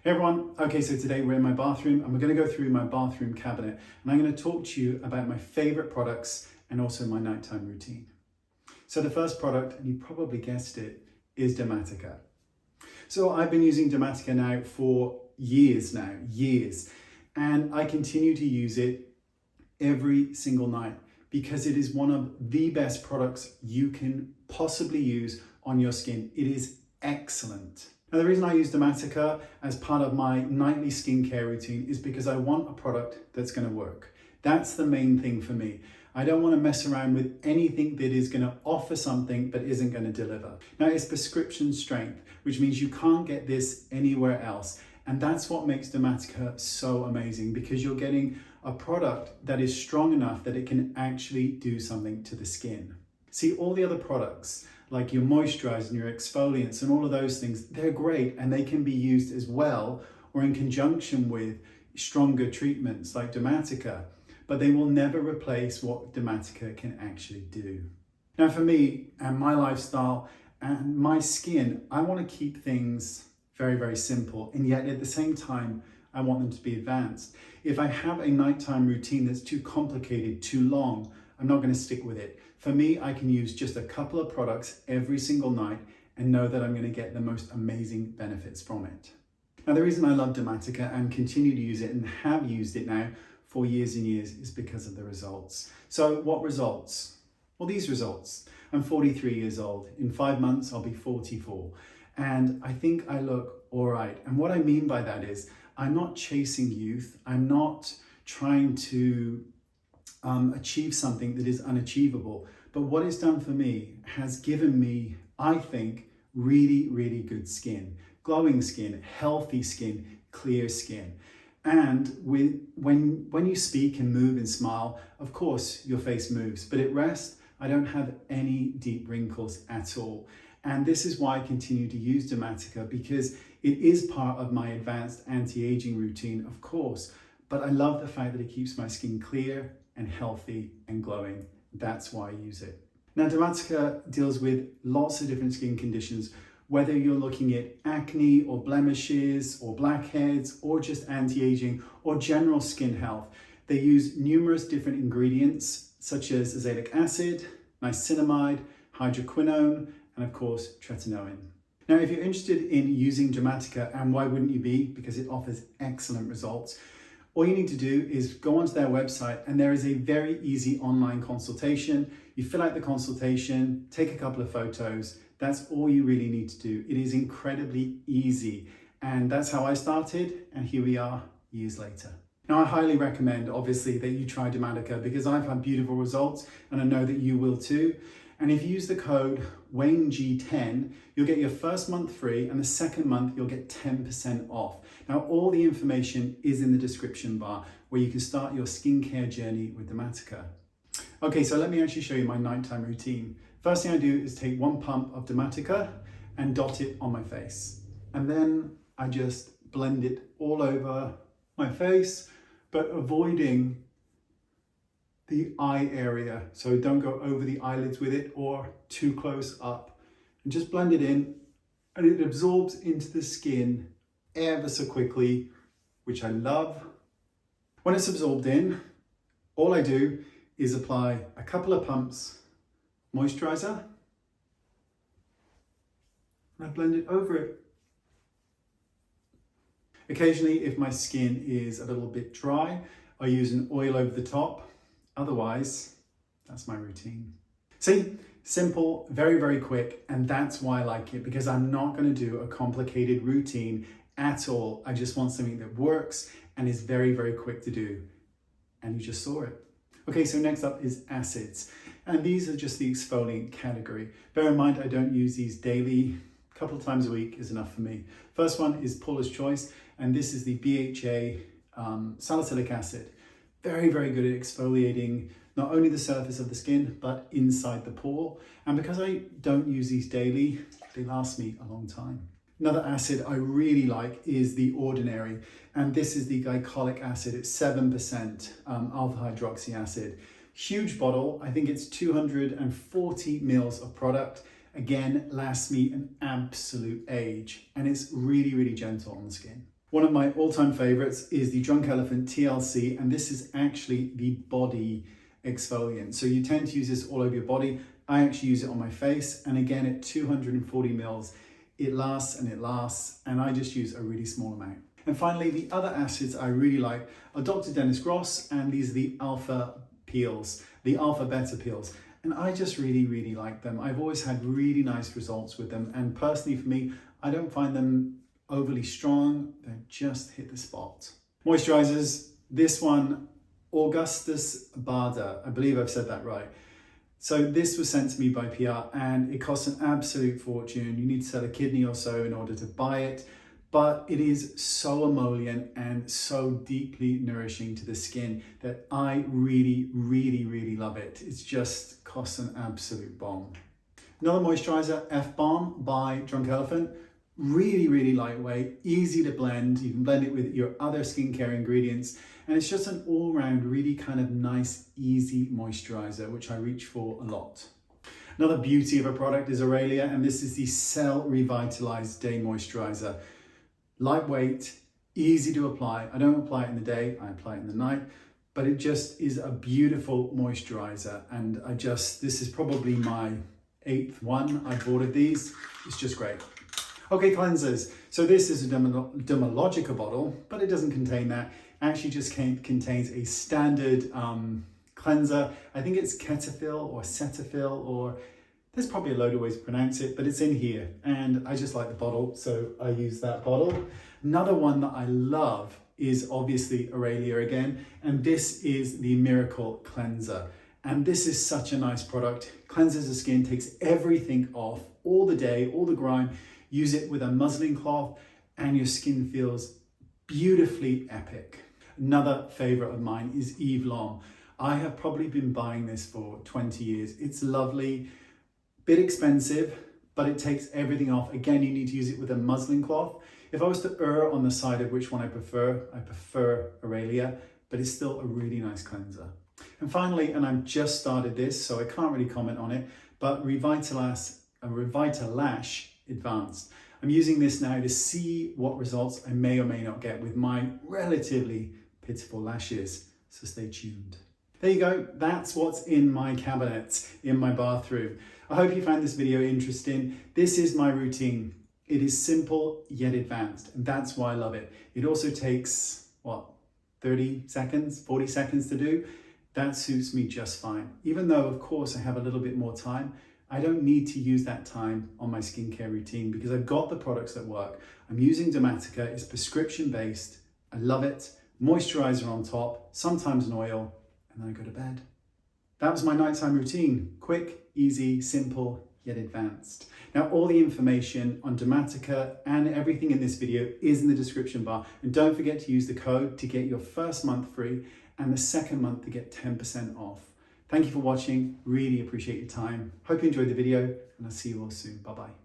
Hey everyone, okay, so today we're in my bathroom and we're going to go through my bathroom cabinet and I'm going to talk to you about my favorite products and also my nighttime routine. So the first product, and you probably guessed it, is Domatica. So I've been using Domatica now for years, and I continue to use it every single night because it is one of the best products you can possibly use on your skin. It is excellent. Now, the reason I use Domatica as part of my nightly skincare routine is because I want a product that's going to work. That's the main thing for me. I don't want to mess around with anything that is going to offer something but isn't going to deliver. Now, it's prescription strength, which means you can't get this anywhere else. And that's what makes Domatica so amazing, because you're getting a product that is strong enough that it can actually do something to the skin. See, all the other products, like your moisturizers and your exfoliants and all of those things, they're great and they can be used as well or in conjunction with stronger treatments like Domatica, but they will never replace what Domatica can actually do. Now for me and my lifestyle and my skin, I want to keep things very, very simple, and yet at the same time, I want them to be advanced. If I have a nighttime routine that's too complicated, too long, I'm not going to stick with it. For me, I can use just a couple of products every single night and know that I'm going to get the most amazing benefits from it. Now, the reason I love Domatica and continue to use it and have used it now for years and years is because of the results. So what results? Well, these results. I'm 43 years old. In 5 months, I'll be 44. And I think I look all right. And what I mean by that is I'm not chasing youth. I'm not trying to achieve something that is unachievable. But what it's done for me has given me, I think, really, really good skin, glowing skin, healthy skin, clear skin. And when you speak and move and smile, of course, your face moves, but at rest, I don't have any deep wrinkles at all. And this is why I continue to use Domatica, because it is part of my advanced anti-aging routine, of course, but I love the fact that it keeps my skin clear and healthy and glowing. That's why I use it. Now, Domatica deals with lots of different skin conditions, whether you're looking at acne or blemishes or blackheads or just anti-aging or general skin health. They use numerous different ingredients such as azelaic acid, niacinamide, hydroquinone, and of course, tretinoin. Now, if you're interested in using Domatica, and why wouldn't you be? Because it offers excellent results. All you need to do is go onto their website and there is a very easy online consultation. You fill out the consultation, take a couple of photos. That's all you really need to do. It is incredibly easy. And that's how I started. And here we are years later. Now, I highly recommend, obviously, that you try Domatica because I've had beautiful results and I know that you will too. And if you use the code WayneG10, you'll get your first month free and the second month you'll get 10% off. Now, all the information is in the description bar where you can start your skincare journey with Domatica. Okay, so let me actually show you my nighttime routine. First thing I do is take 1 pump of Domatica and dot it on my face. And then I just blend it all over my face, but avoiding the eye area. So don't go over the eyelids with it or too close up. And just blend it in and it absorbs into the skin ever so quickly, which I love. When it's absorbed in, all I do is apply a couple of pumps moisturizer and I blend it over it. Occasionally, if my skin is a little bit dry, I use an oil over the top. Otherwise, that's my routine. See, simple, very, very quick, and that's why I like it, because I'm not going to do a complicated routine at all. I just want something that works and is very, very quick to do. And you just saw it. Okay, so next up is acids. And these are just the exfoliant category. Bear in mind, I don't use these daily. A couple of times a week is enough for me. First one is Paula's Choice, and this is the BHA salicylic acid. Very, very good at exfoliating not only the surface of the skin, but inside the pore. And because I don't use these daily, they last me a long time. Another acid I really like is the Ordinary, and this is the glycolic acid. It's 7% alpha hydroxy acid. Huge bottle, I think it's 240 mils of product. Again, lasts me an absolute age, and it's really, really gentle on the skin. One of my all-time favorites is the Elephant Tlc, and this is actually the body exfoliant. So you tend to use this all over your body. I actually use it on my face, and again at 240 mils, it lasts, and I just use a really small amount. And finally, the other acids I really like are Dr. Dennis Gross, and these are the alpha peels, the alpha beta peels. And I just really like them. I've always had really nice results with them. And personally for me, I don't find them overly strong. They just hit the spot. Moisturizers, this one, Augustus Bader. I believe I've said that right. So this was sent to me by PR and it costs an absolute fortune. You need to sell a kidney or so in order to buy it. But it is so emollient and so deeply nourishing to the skin that I really love it. It's just costs an absolute bomb. Another moisturizer, F-Balm by Drunk Elephant. Really lightweight, easy to blend. You can blend it with your other skincare ingredients. And it's just an all-round really kind of nice, easy moisturizer, which I reach for a lot. Another beauty of a product is Aurelia, and this is the Cell Revitalized Day Moisturizer. Lightweight, easy to apply. I don't apply it in the day, I apply it in the night, but it just is a beautiful moisturizer. And this is probably my 8th one I bought of these. It's just great. Okay, cleansers. So this is a Dermatica bottle, but it doesn't contain that. It actually just contains a standard cleanser. I think it's Cetaphil or Cetaphil, or there's probably a load of ways to pronounce it, but it's in here. And I just like the bottle, so I use that bottle. Another one that I love is obviously Aurelia again, and this is the Miracle Cleanser. And this is such a nice product. Cleanses the skin, takes everything off, all the day, all the grime. Use it with a muslin cloth and your skin feels beautifully epic. Another favorite of mine is Eve Lom. I have probably been buying this for 20 years. It's lovely, bit expensive, but it takes everything off. Again, you need to use it with a muslin cloth. If I was to err on the side of which one I prefer Aurelia, but it's still a really nice cleanser. And finally, and I've just started this, so I can't really comment on it, but Revitalash Advanced. I'm using this now to see what results I may or may not get with my relatively pitiful lashes, so stay tuned. There you go, that's what's in my cabinet, in my bathroom. I hope you found this video interesting. This is my routine. It is simple yet advanced, and that's why I love it. It also takes, 30 seconds, 40 seconds to do. That suits me just fine. Even though, of course, I have a little bit more time, I don't need to use that time on my skincare routine because I've got the products that work. I'm using Domatica, it's prescription based. I love it. Moisturizer on top, sometimes an oil, and then I go to bed. That was my nighttime routine. Quick, easy, simple, yet advanced. Now, all the information on Domatica and everything in this video is in the description bar. And don't forget to use the code to get your first month free and the second month to get 10% off. Thank you for watching. Really appreciate your time. Hope you enjoyed the video, and I'll see you all soon. Bye-bye.